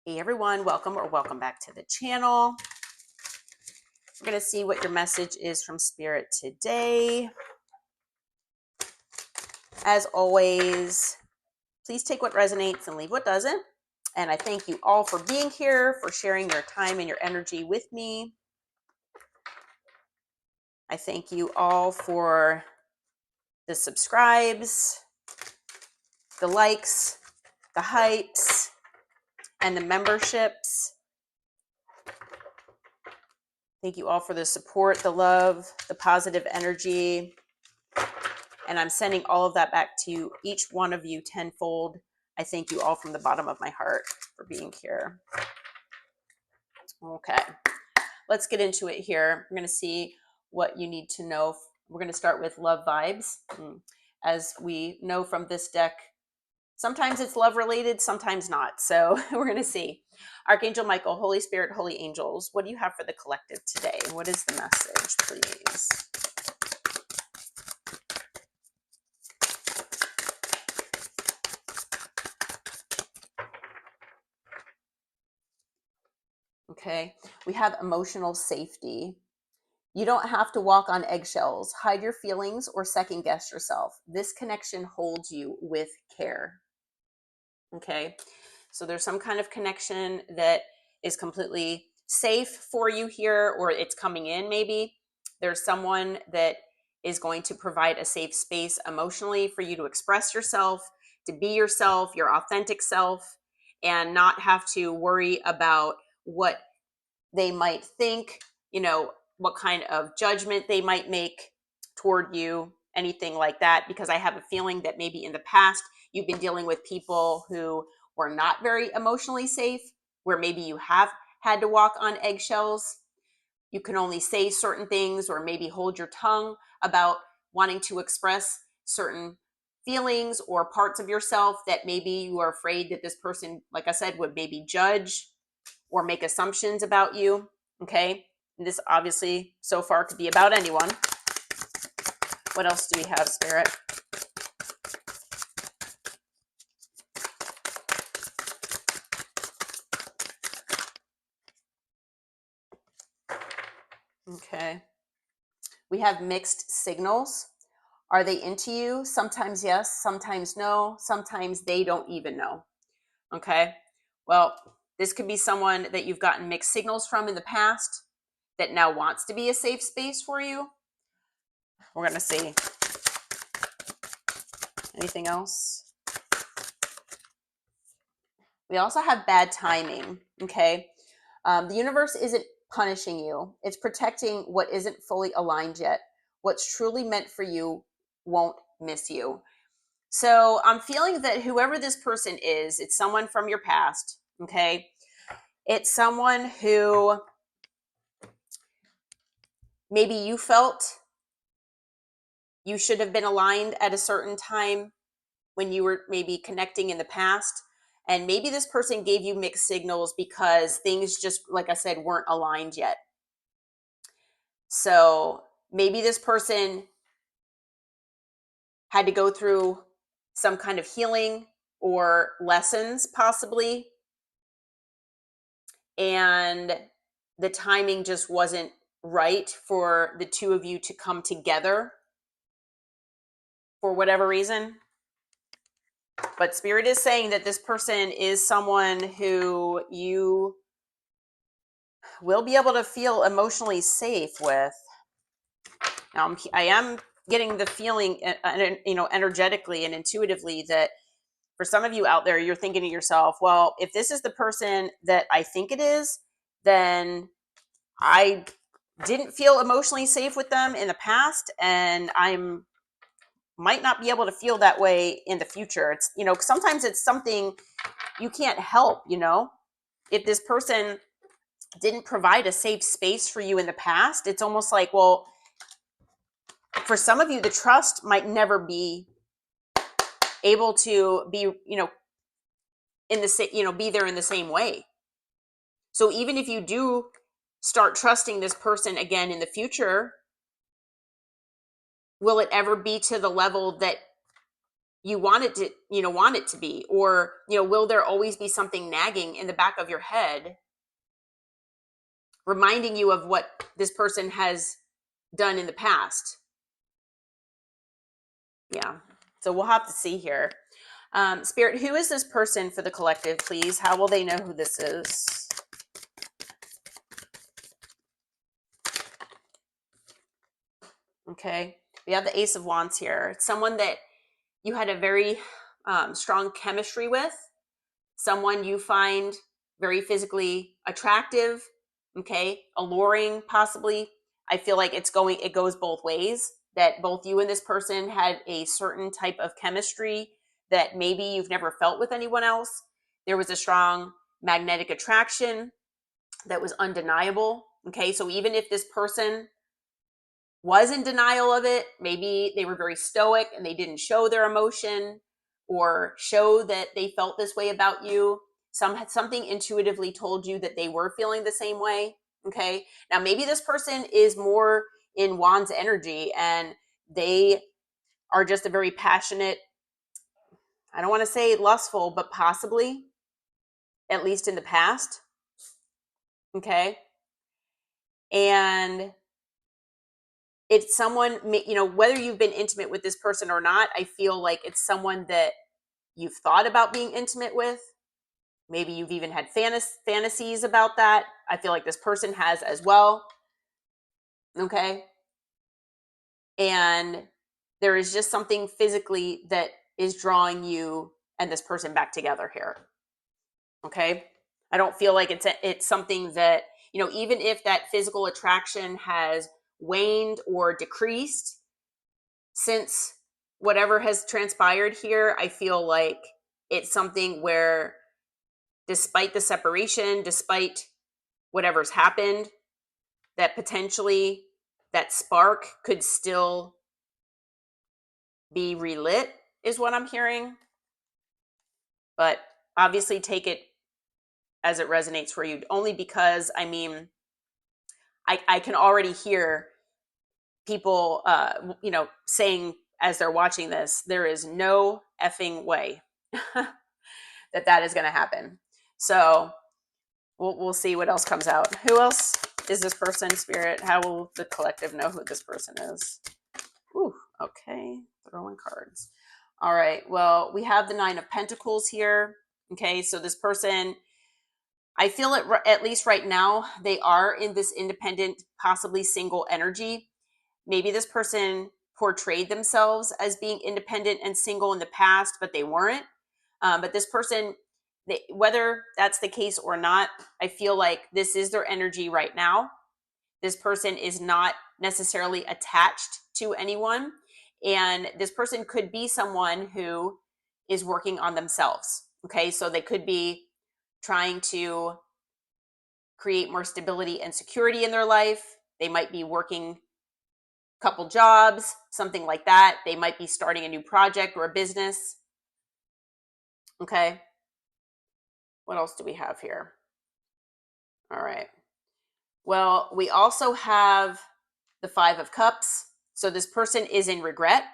Hey everyone, welcome or welcome back to the channel. We're going to see what your message is from Spirit today. As always, please take what resonates and leave what doesn't. And I thank you all for being here, for sharing your time and your energy with me. I thank you all for the subscribes, the likes, the hypes, and the memberships. Thank you all for the support, the love, the positive energy. And I'm sending all of that back to each one of you tenfold. I thank you all from the bottom of my heart for being here. Okay, let's get into it here. We're going to see what you need to know. We're going to start with love vibes. As we know from this deck, sometimes it's love related, sometimes not. So we're going to see. Archangel Michael, Holy Spirit, Holy Angels, what do you have for the collective today? What is the message, please? Okay, we have emotional safety. You don't have to walk on eggshells, hide your feelings, or second guess yourself. This connection holds you with care. Okay, so there's some kind of connection that is completely safe for you here, or it's coming in maybe. There's someone that is going to provide a safe space emotionally for you to express yourself, to be yourself, your authentic self, and not have to worry about what they might think, what kind of judgment they might make toward you, anything like that, because I have a feeling that maybe in the past you've been dealing with people who were not very emotionally safe, where maybe you have had to walk on eggshells. You can only say certain things or maybe hold your tongue about wanting to express certain feelings or parts of yourself that maybe you are afraid that this person, like I said, would maybe judge or make assumptions about you. Okay, and this obviously so far could be about anyone. What else do we have, Spirit? Okay, we have mixed signals. Are they into you? Sometimes yes, sometimes no, sometimes they don't even know. Okay, well, this could be someone that you've gotten mixed signals from in the past that now wants to be a safe space for you. We're going to see. Anything else? We also have bad timing. Okay, the universe isn't punishing you, it's protecting what isn't fully aligned yet. What's truly meant for you won't miss you. So I'm feeling that whoever this person is, it's someone from your past. Okay, it's someone who maybe you felt you should have been aligned at a certain time when you were maybe connecting in the past. And maybe this person gave you mixed signals because things just, like I said, weren't aligned yet. So maybe this person had to go through some kind of healing or lessons, possibly. And the timing just wasn't right for the two of you to come together for whatever reason. But Spirit is saying that this person is someone who you will be able to feel emotionally safe with. Now, I am getting the feeling, energetically and intuitively that for some of you out there, you're thinking to yourself, well, if this is the person that I think it is, then I didn't feel emotionally safe with them in the past, and I'm might not be able to feel that way in the future. It's, sometimes it's something you can't help, if this person didn't provide a safe space for you in the past, it's almost like, well, for some of you, the trust might never be able to be, in the be there in the same way. So even if you do start trusting this person again in the future, will it ever be to the level that you want it to, want it to be? Or, will there always be something nagging in the back of your head reminding you of what this person has done in the past? Yeah. So we'll have to see here. Spirit, who is this person for the collective, please? How will they know who this is? Okay. We have the Ace of Wands here. It's someone that you had a very strong chemistry with, someone you find very physically attractive, okay, alluring, possibly. I feel like it goes both ways, that both you and this person had a certain type of chemistry that maybe you've never felt with anyone else. There was a strong magnetic attraction that was undeniable. Okay, so even if this person was in denial of it, maybe they were very stoic and they didn't show their emotion or show that they felt this way about you, something intuitively told you that they were feeling the same way. Okay, now maybe this person is more in Wands energy and they are just a very passionate, I don't want to say lustful, but possibly, at least in the past. Okay, and it's someone, whether you've been intimate with this person or not, I feel like it's someone that you've thought about being intimate with. Maybe you've even had fantasies about that. I feel like this person has as well. Okay. And there is just something physically that is drawing you and this person back together here. Okay. I don't feel like it's something that, even if that physical attraction has waned or decreased since whatever has transpired here, I feel like it's something where, despite the separation, despite whatever's happened, that potentially that spark could still be relit, is what I'm hearing. But obviously take it as it resonates for you, only because, I can already hear people, saying as they're watching this, there is no effing way that is going to happen. So we'll see what else comes out. Who else is this person, Spirit? How will the collective know who this person is? Ooh, okay. Throwing cards. All right. Well, we have the Nine of Pentacles here. Okay. So this person, I feel it, at least right now, they are in this independent, possibly single energy. Maybe this person portrayed themselves as being independent and single in the past, but they weren't. But this person, whether that's the case or not, I feel like this is their energy right now. This person is not necessarily attached to anyone. And this person could be someone who is working on themselves. Okay, so they could be trying to create more stability and security in their life. They might be working a couple jobs, something like that. They might be starting a new project or a business. Okay. What else do we have here? All right. Well, we also have the Five of Cups. So this person is in regret.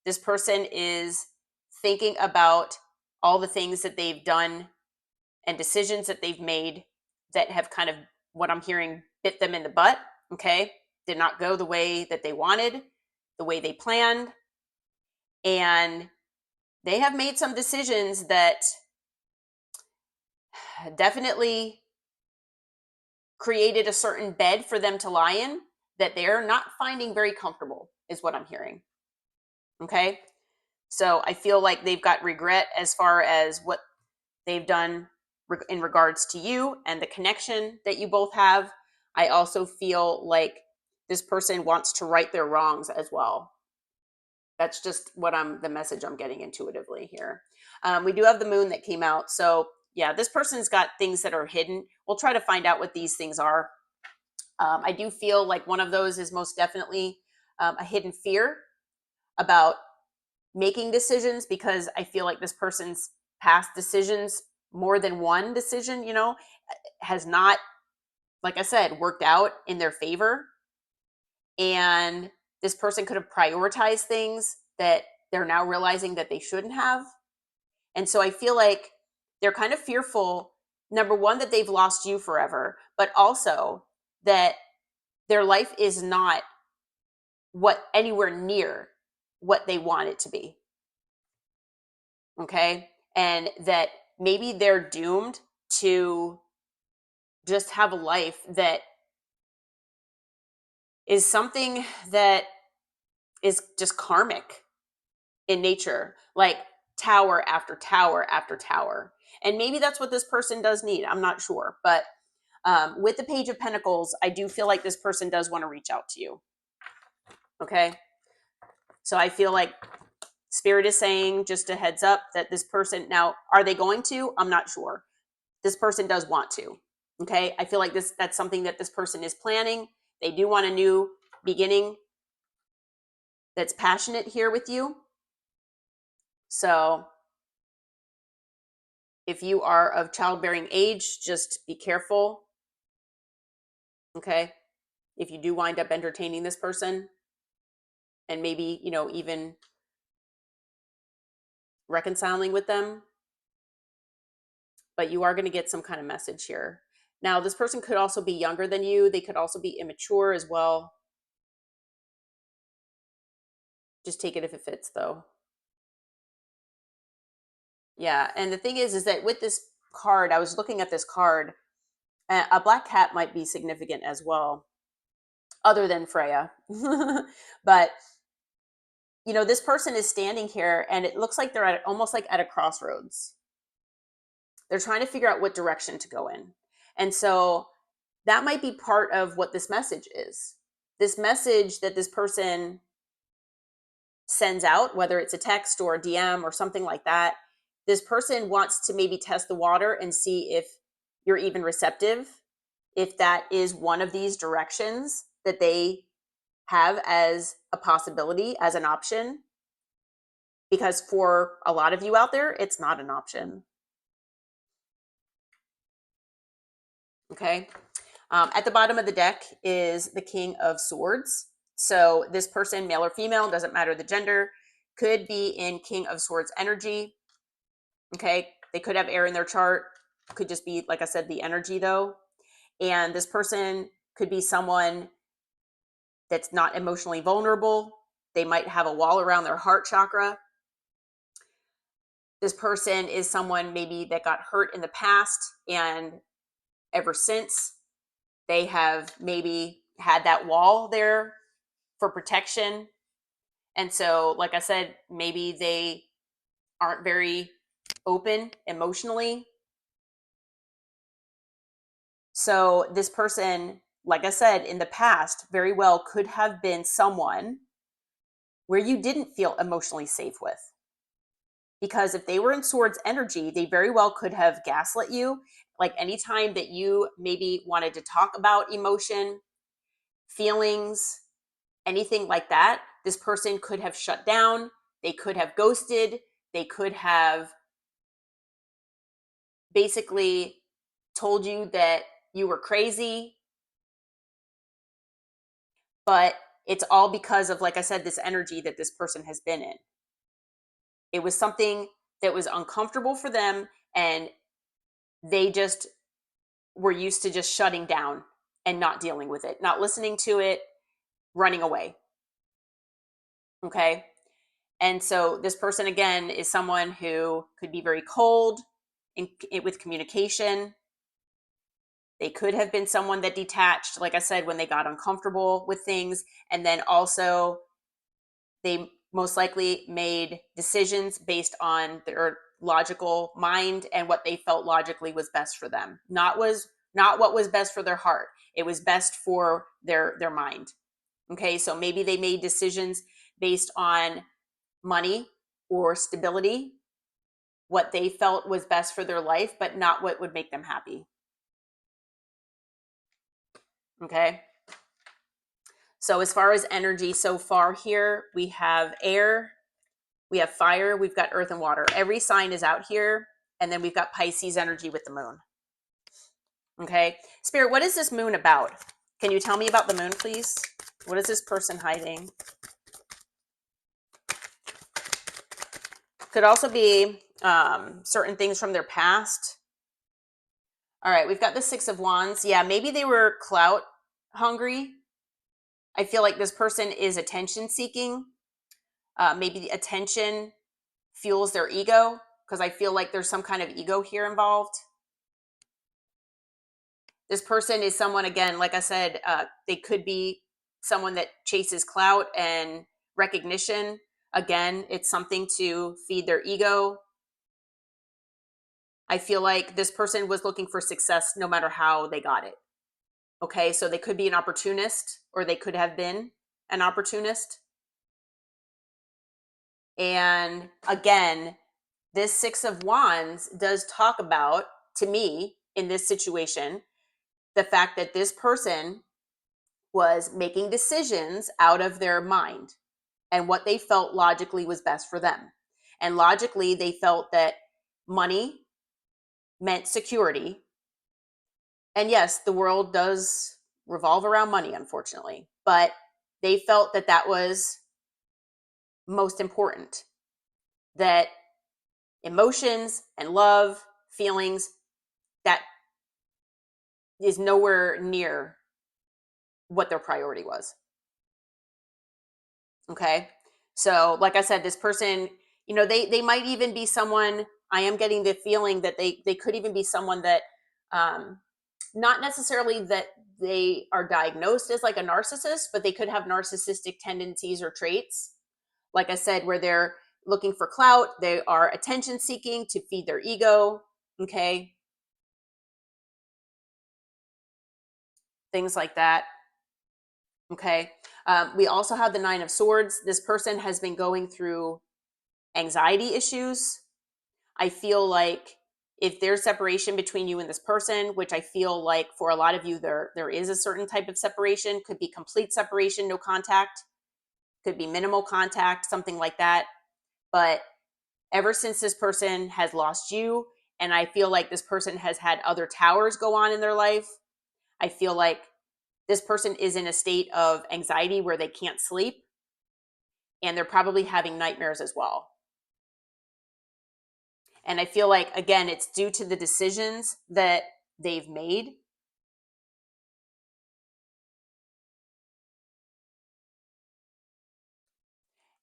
This person is thinking about all the things that they've done and decisions that they've made that have kind of, what I'm hearing, bit them in the butt. Okay. Did not go the way that they wanted, the way they planned. And they have made some decisions that definitely created a certain bed for them to lie in that they're not finding very comfortable, is what I'm hearing. Okay. So I feel like they've got regret as far as what they've done in regards to you and the connection that you both have. I also feel like this person wants to right their wrongs as well. That's just the message I'm getting intuitively here. We do have the moon that came out. So yeah, this person's got things that are hidden. We'll try to find out what these things are. I do feel like one of those is most definitely a hidden fear about making decisions, because I feel like this person's past decisions, more than one decision, has not, like I said, worked out in their favor. And this person could have prioritized things that they're now realizing that they shouldn't have. And so I feel like they're kind of fearful, number one, that they've lost you forever, but also that their life is not what anywhere near what they want it to be. Okay. And that maybe they're doomed to just have a life that is something that is just karmic in nature, like tower after tower after tower. And maybe that's what this person does need. I'm not sure. But with the Page of Pentacles, I do feel like this person does want to reach out to you. Okay. So I feel like Spirit is saying, just a heads up, that this person, now, are they going to? I'm not sure. This person does want to. Okay. I feel like that's something that this person is planning. They do want a new beginning that's passionate here with you. So if you are of childbearing age, just be careful. Okay. If you do wind up entertaining this person and maybe, even reconciling with them, but you are going to get some kind of message here. Now, this person could also be younger than you. They could also be immature as well. Just take it if it fits, though. Yeah. And the thing is that with this card, I was looking at this card, a black cat might be significant as well, other than Freya. But, this person is standing here and it looks like they're almost like at a crossroads. They're trying to figure out what direction to go in. And so that might be part of what this message is. This message that this person sends out, whether it's a text or a DM or something like that, this person wants to maybe test the water and see if you're even receptive, if that is one of these directions that they have as a possibility, as an option. Because for a lot of you out there, it's not an option. Okay. At the bottom of the deck is the King of Swords. So this person, male or female, doesn't matter the gender, could be in King of Swords energy. Okay. They could have air in their chart. Could just be, like I said, the energy though. And this person could be someone that's not emotionally vulnerable. They might have a wall around their heart chakra. This person is someone maybe that got hurt in the past, and ever since they have maybe had that wall there for protection. And so, like I said, maybe they aren't very open emotionally. So this person, like I said, in the past, very well could have been someone where you didn't feel emotionally safe with. Because if they were in Swords energy, they very well could have gaslit you. Like anytime that you maybe wanted to talk about emotion, feelings, anything like that, this person could have shut down. They could have ghosted. They could have basically told you that you were crazy. But it's all because of, like I said, this energy that this person has been in. It was something that was uncomfortable for them, and they just were used to just shutting down and not dealing with it, not listening to it, running away. Okay. And so this person, again, is someone who could be very cold with communication. They could have been someone that detached, like I said, when they got uncomfortable with things. And then also, they most likely made decisions based on their logical mind and what they felt logically was best for them. Not what was best for their heart. It was best for their mind. Okay, so maybe they made decisions based on money or stability, what they felt was best for their life, but not what would make them happy. Okay. So as far as energy so far here, we have air, we have fire, we've got earth and water. Every sign is out here. And then we've got Pisces energy with the moon. Okay. Spirit, what is this moon about? Can you tell me about the moon, please? What is this person hiding? Could also be certain things from their past. All right, we've got the Six of Wands. Yeah, maybe they were clout hungry. I feel like this person is attention seeking. Maybe the attention fuels their ego, because I feel like there's some kind of ego here involved. This person is someone, again, like I said, they could be someone that chases clout and recognition. Again, it's something to feed their ego. I feel like this person was looking for success no matter how they got it. Okay, so they could be an opportunist, or they could have been an opportunist. And again, this Six of Wands does talk about, to me, in this situation, the fact that this person was making decisions out of their mind and what they felt logically was best for them. And logically, they felt that money meant security. And yes, the world does revolve around money, unfortunately, but they felt that that was most important, that emotions and love, feelings, that is nowhere near what their priority was. Okay. So, like I said, this person, they might even be someone, I am getting the feeling that they could even be someone that, not necessarily that they are diagnosed as like a narcissist, but they could have narcissistic tendencies or traits. Like I said, where they're looking for clout, they are attention seeking to feed their ego. Okay. Things like that. Okay. We also have the Nine of Swords. This person has been going through anxiety issues. I feel like if there's separation between you and this person, which I feel like for a lot of you, there is a certain type of separation, could be complete separation, no contact, could be minimal contact, something like that. But ever since this person has lost you, and I feel like this person has had other towers go on in their life, I feel like this person is in a state of anxiety where they can't sleep, and they're probably having nightmares as well. And I feel like, again, it's due to the decisions that they've made.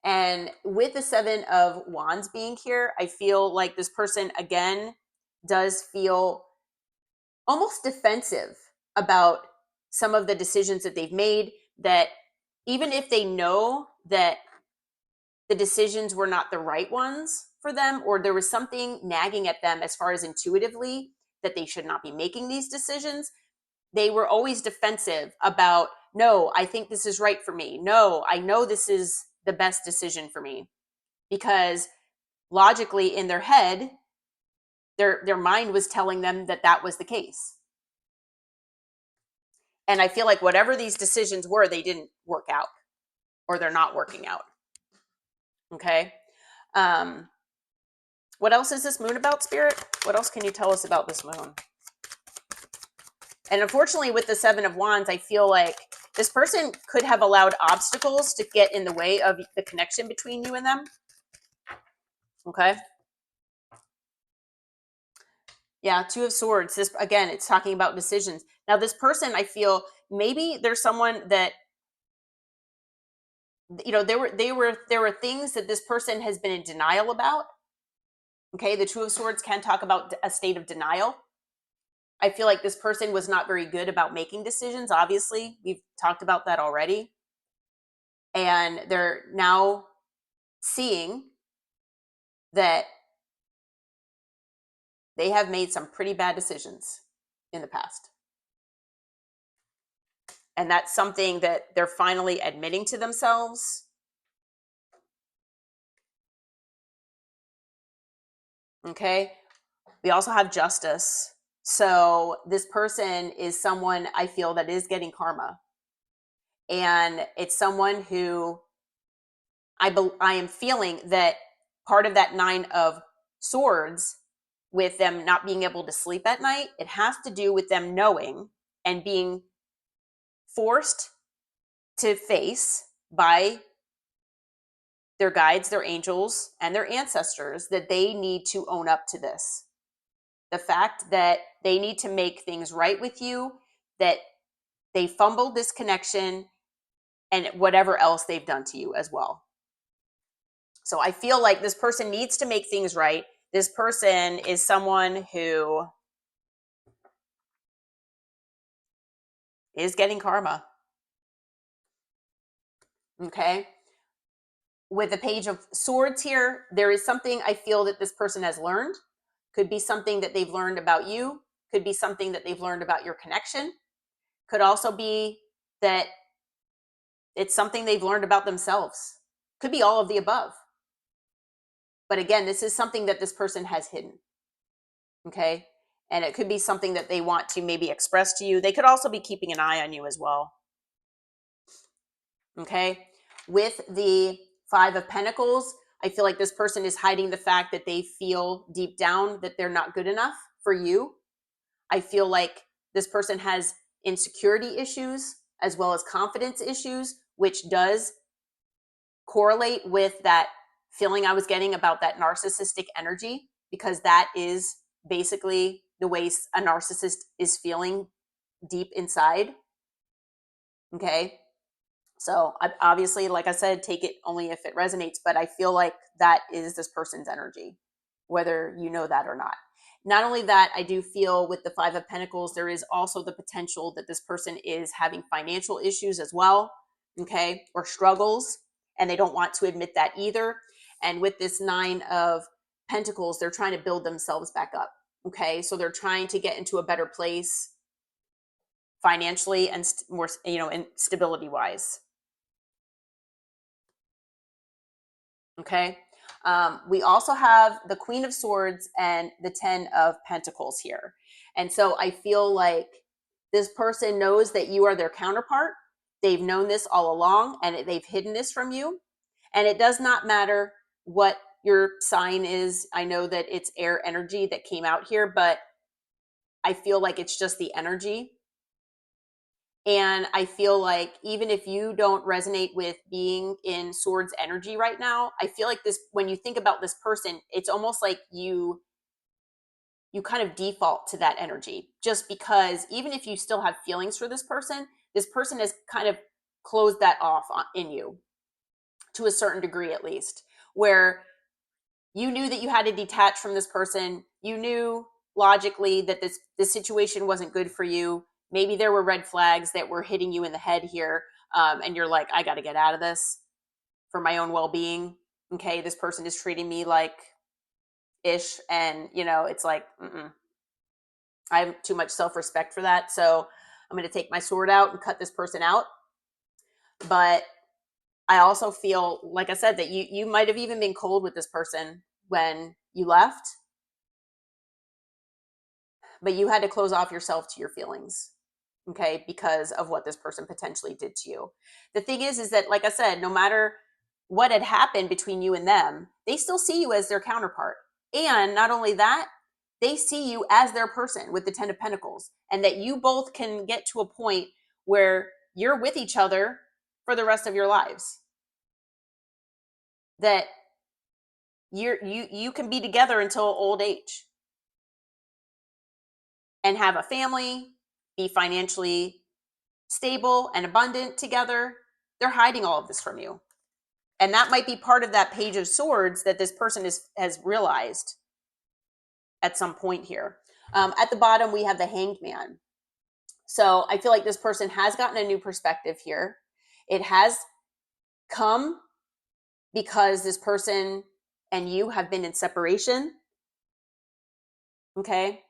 And with the Seven of Wands being here, I feel like this person, again, does feel almost defensive about some of the decisions that they've made, that even if they know that the decisions were not the right ones for them, or there was something nagging at them as far as intuitively that they should not be making these decisions, they were always defensive about, no, I think this is right for me. No, I know this is the best decision for me. Because logically in their head, their mind was telling them that that was the case. And I feel like whatever these decisions were, they didn't work out, or they're not working out. Okay. What else is this moon about, Spirit? What else can you tell us about this moon? And unfortunately, with the Seven of Wands, I feel like this person could have allowed obstacles to get in the way of the connection between you and them. Okay. Yeah, Two of Swords. This, again, it's talking about decisions. Now, this person, I feel maybe there's someone that, there were things that this person has been in denial about. Okay, the Two of Swords can talk about a state of denial. I feel like this person was not very good about making decisions. Obviously, we've talked about that already. And they're now seeing that they have made some pretty bad decisions in the past. And that's something that they're finally admitting to themselves. Okay. We also have Justice. So this person is someone I feel that is getting karma. And it's someone who I am feeling that part of that Nine of Swords, with them not being able to sleep at night, it has to do with them knowing and being forced to face by their guides, their angels, and their ancestors that they need to own up to this. The fact that they need to make things right with you, that they fumbled this connection, and whatever else they've done to you as well. So I feel like this person needs to make things right. This person is someone who is getting karma. Okay. With the Page of Swords here, there is something I feel that this person has learned. Could be something that they've learned about you. Could be something that they've learned about your connection. Could also be that it's something they've learned about themselves. Could be all of the above. But again, this is something that this person has hidden. Okay. And it could be something that they want to maybe express to you. They could also be keeping an eye on you as well. Okay. With the Five of Pentacles, I feel like this person is hiding the fact that they feel deep down that they're not good enough for you. I feel like this person has insecurity issues as well as confidence issues, which does correlate with that feeling I was getting about that narcissistic energy, because that is basically the way a narcissist is feeling deep inside. Okay. So obviously, like I said, take it only if it resonates, but I feel like that is this person's energy, whether you know that or not. Not only that, I do feel with the Five of Pentacles, there is also the potential that this person is having financial issues as well, okay, or struggles, and they don't want to admit that either. And with this Nine of Pentacles, they're trying to build themselves back up, okay? So they're trying to get into a better place financially and more, and stability wise. Okay. We also have the Queen of Swords and the Ten of Pentacles here. And so I feel like this person knows that you are their counterpart. They've known this all along and they've hidden this from you. And it does not matter what your sign is. I know that it's air energy that came out here, but I feel like it's just the energy. And I feel like even if you don't resonate with being in Swords energy right now, I feel like this, when you think about this person, it's almost like you kind of default to that energy, just because even if you still have feelings for this person has kind of closed that off in you to a certain degree, at least, where you knew that you had to detach from this person. You knew logically that this situation wasn't good for you. Maybe there were red flags that were hitting you in the head here, and you're like, I got to get out of this for my own well-being. Okay, this person is treating me like ish, and it's like, I have too much self-respect for that, so I'm going to take my sword out and cut this person out. But I also feel, like I said, that you might have even been cold with this person when you left, but you had to close off yourself to your feelings, okay, because of what this person potentially did to you. The thing is that, like I said, no matter what had happened between you and them, they still see you as their counterpart. And not only that, they see you as their person with the Ten of Pentacles, and that you both can get to a point where you're with each other for the rest of your lives. That you can be together until old age and have a family, be financially stable and abundant together. They're hiding all of this from you. And that might be part of that Page of Swords that this person has realized at some point here. At the bottom, we have the Hanged Man. So I feel like this person has gotten a new perspective here. It has come because this person and you have been in separation. Okay.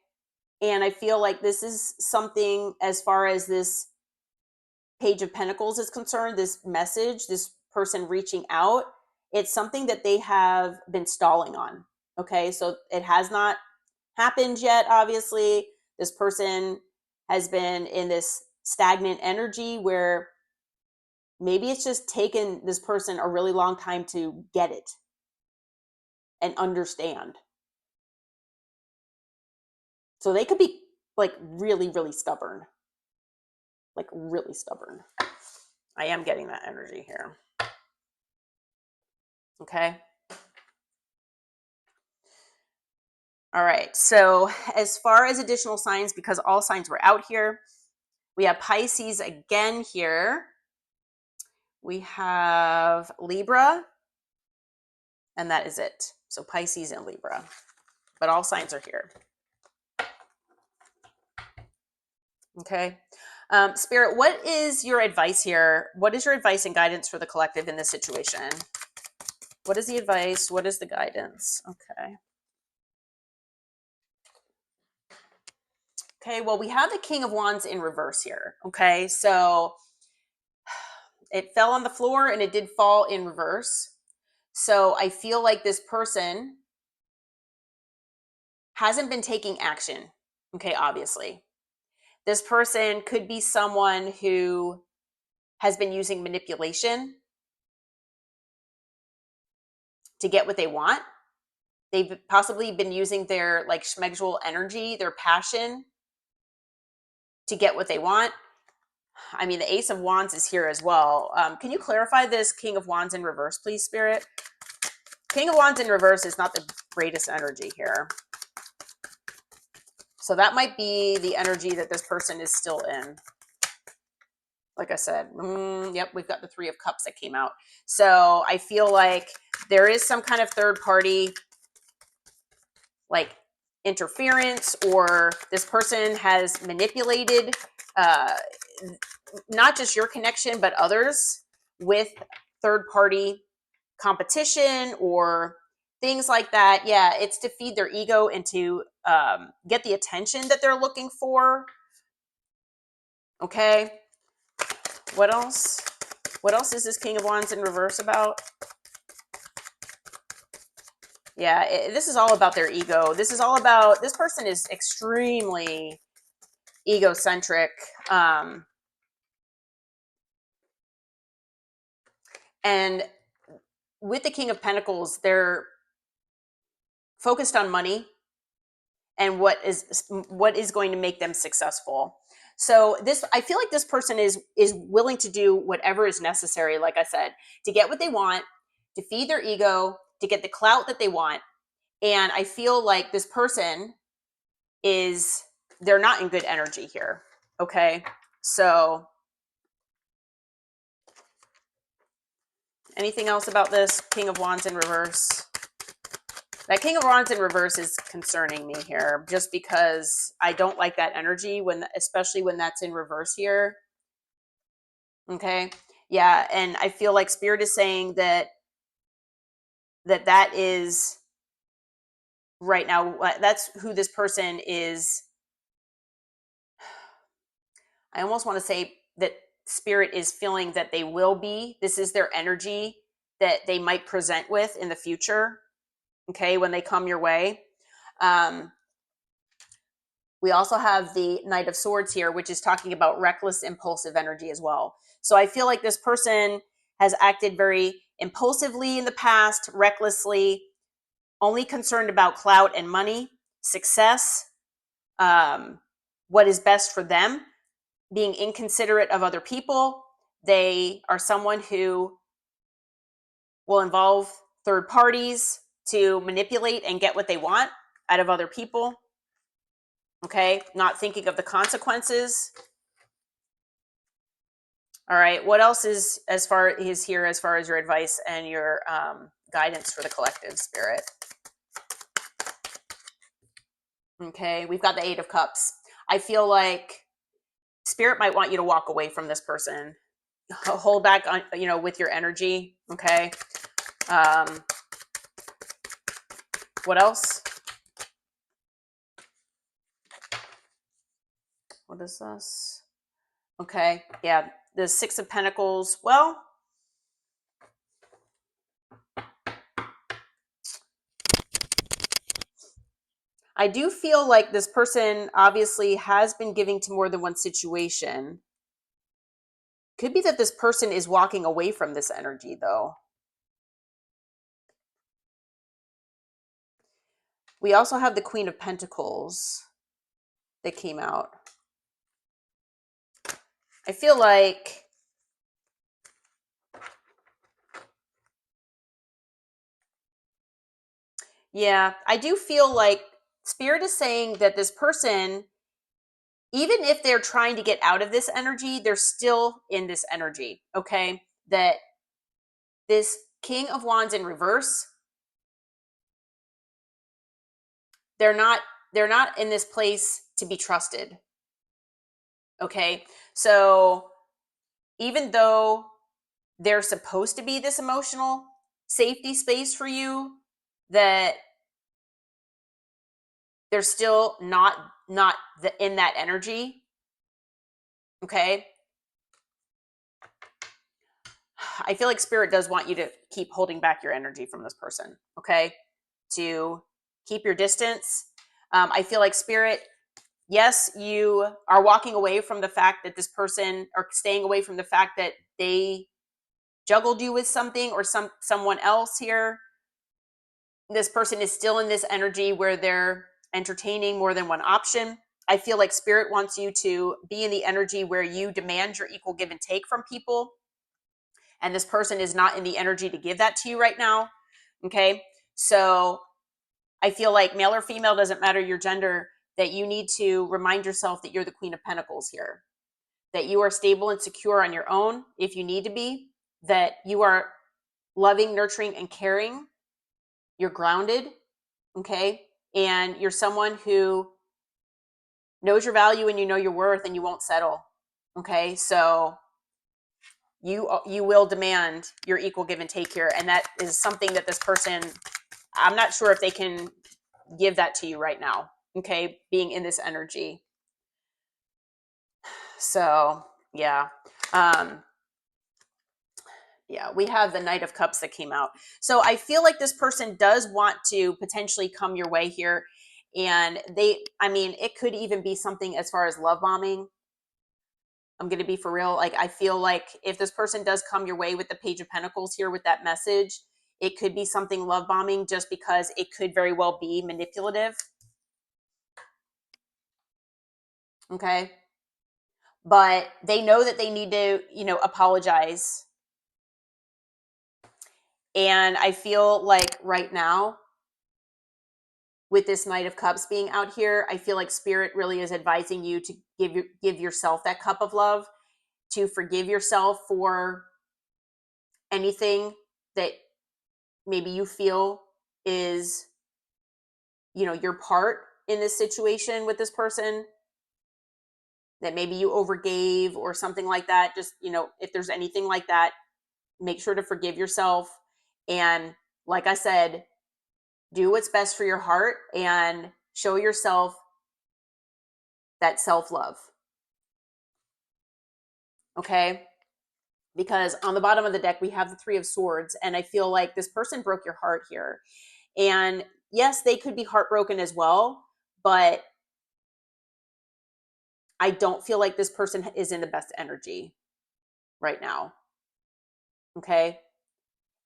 And I feel like this is something, as far as this Page of Pentacles is concerned, this message, this person reaching out, it's something that they have been stalling on. Okay. So it has not happened yet, obviously. This person has been in this stagnant energy where maybe it's just taken this person a really long time to get it and understand. So they could be like really, really stubborn. Like really stubborn. I am getting that energy here. Okay. All right. So as far as additional signs, because all signs were out here, we have Pisces again here. We have Libra, and that is it. So Pisces and Libra, but all signs are here. Okay. Spirit, what is your advice here? What is your advice and guidance for the collective in this situation? What is the advice? What is the guidance? Okay. Okay, well, we have the King of Wands in reverse here. Okay, so it fell on the floor and it did fall in reverse. So I feel like this person hasn't been taking action. Okay, obviously. This person could be someone who has been using manipulation to get what they want. They've possibly been using their like schmegsual energy, their passion to get what they want. I mean, the Ace of Wands is here as well. Can you clarify this King of Wands in reverse, please, Spirit? King of Wands in reverse is not the greatest energy here. So that might be the energy that this person is still in. Like I said, yep, we've got the Three of Cups that came out. So I feel like there is some kind of third party like interference, or this person has manipulated not just your connection, but others with third party competition or things like that. Yeah, it's to feed their ego and to get the attention that they're looking for. Okay. What else? What else is this King of Wands in reverse about? Yeah, this is all about their ego. This is all about, this person is extremely egocentric. And with the King of Pentacles, they're focused on money and what is going to make them successful. So this, I feel like this person is willing to do whatever is necessary, like I said, to get what they want, to feed their ego, to get the clout that they want. And I feel like this person is, they're not in good energy here. Okay. So anything else about this King of Wands in reverse? That King of Wands in reverse is concerning me here, just because I don't like that energy when, especially when that's in reverse here. Okay. Yeah. And I feel like Spirit is saying that that is right now, that's who this person is. I almost want to say that Spirit is feeling that they will be, this is their energy that they might present with in the future. Okay. When they come your way. We also have the Knight of Swords here, which is talking about reckless, impulsive energy as well. So I feel like this person has acted very impulsively in the past, recklessly, only concerned about clout and money, success, what is best for them, being inconsiderate of other people. They are someone who will involve third parties to manipulate and get what they want out of other people. Okay, not thinking of the consequences. All right, what else is here as far as your advice and your guidance for the collective, Spirit? Okay, we've got the Eight of Cups. I feel like Spirit might want you to walk away from this person. Hold back on, with your energy. Okay. What else? What is this? Okay, yeah, the Six of Pentacles. Well, I do feel like this person obviously has been giving to more than one situation. Could be that this person is walking away from this energy, though. We also have the Queen of Pentacles that came out. I feel like Yeah, I do feel like Spirit is saying that this person, even if they're trying to get out of this energy, they're still in this energy. Okay. That this King of Wands in reverse, they're not they're not in this place to be trusted. Okay. So even though they're supposed to be this emotional safety space for you, that they're still not in that energy. Okay. I feel like Spirit does want you to keep holding back your energy from this person. Okay. To keep your distance. I feel like Spirit, yes, you are walking away from the fact that this person, or staying away from the fact that they juggled you with something, or someone else here. This person is still in this energy where they're entertaining more than one option. I feel like Spirit wants you to be in the energy where you demand your equal give and take from people. And this person is not in the energy to give that to you right now. Okay. So I feel like male or female, doesn't matter your gender, that you need to remind yourself that you're the Queen of Pentacles here, that you are stable and secure on your own if you need to be, that you are loving, nurturing, and caring. You're grounded. Okay. And you're someone who knows your value and you know your worth, and you won't settle. Okay. So you will demand your equal give and take here. And that is something that this person, I'm not sure if they can give that to you right now. Okay. Being in this energy. So yeah. Um, yeah, we have the Knight of Cups that came out. So I feel like this person does want to potentially come your way here. And I mean, it could even be something as far as love bombing. I'm going to be for real. Like, I feel like if this person does come your way with the Page of Pentacles here with that message, it could be something love bombing, just because it could very well be manipulative. Okay. But they know that they need to, apologize. And I feel like right now, with this Knight of Cups being out here, I feel like Spirit really is advising you to give yourself that cup of love, to forgive yourself for anything that maybe you feel is, your part in this situation with this person, that maybe you overgave or something like that. Just, if there's anything like that, make sure to forgive yourself. And like I said, do what's best for your heart and show yourself that self-love. Okay. Because on the bottom of the deck, we have the Three of Swords. And I feel like this person broke your heart here. And yes, they could be heartbroken as well, but I don't feel like this person is in the best energy right now. Okay.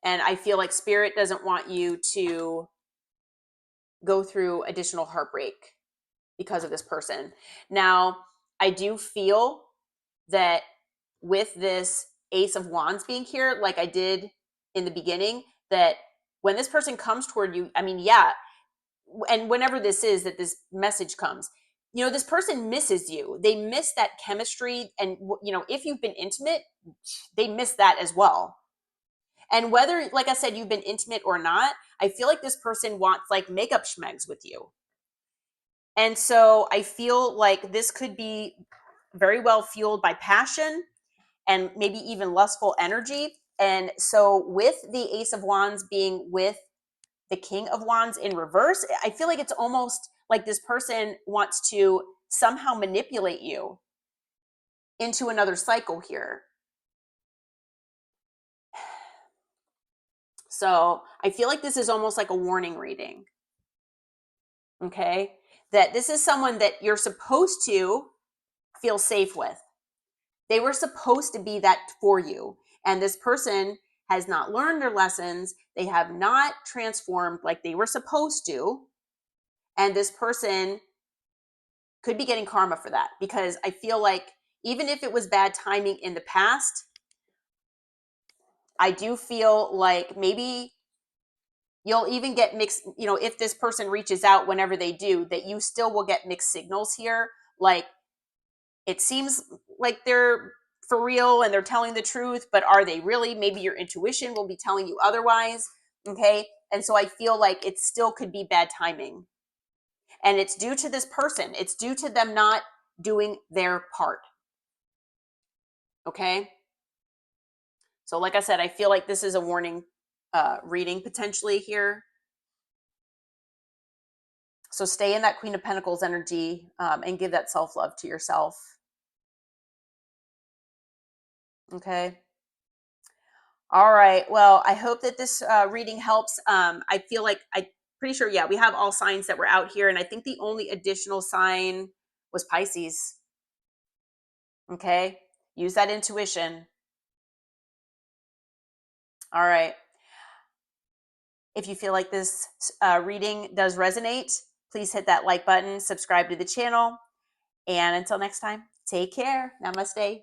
And I feel like Spirit doesn't want you to go through additional heartbreak because of this person. Now, I do feel that with this Ace of Wands being here, like I did in the beginning, that when this person comes toward you, I mean, yeah, and whenever this is that this message comes, this person misses you. They miss that chemistry. And, if you've been intimate, they miss that as well. And whether, like I said, you've been intimate or not, I feel like this person wants like makeup schmegs with you. And so I feel like this could be very well fueled by passion and maybe even lustful energy. And so with the Ace of Wands being with the King of Wands in reverse, I feel like it's almost like this person wants to somehow manipulate you into another cycle here. So I feel like this is almost like a warning reading. Okay. That this is someone that you're supposed to feel safe with. They were supposed to be that for you. And this person has not learned their lessons. They have not transformed like they were supposed to. And this person could be getting karma for that, because I feel like even if it was bad timing in the past, I do feel like maybe You'll even get mixed, if this person reaches out whenever they do, that you still will get mixed signals here. Like, it seems like they're for real and they're telling the truth, but are they really? Maybe your intuition will be telling you otherwise. Okay. And so I feel like it still could be bad timing. And it's due to this person, it's due to them not doing their part. Okay. So, like I said, I feel like this is a warning reading potentially here. So, stay in that Queen of Pentacles energy and give that self love to yourself. Okay. All right. Well, I hope that this reading helps. I feel like I'm pretty sure, yeah, we have all signs that were out here. And I think the only additional sign was Pisces. Okay. Use that intuition. All right. If you feel like this reading does resonate, please hit that like button, subscribe to the channel. And until next time, take care. Namaste.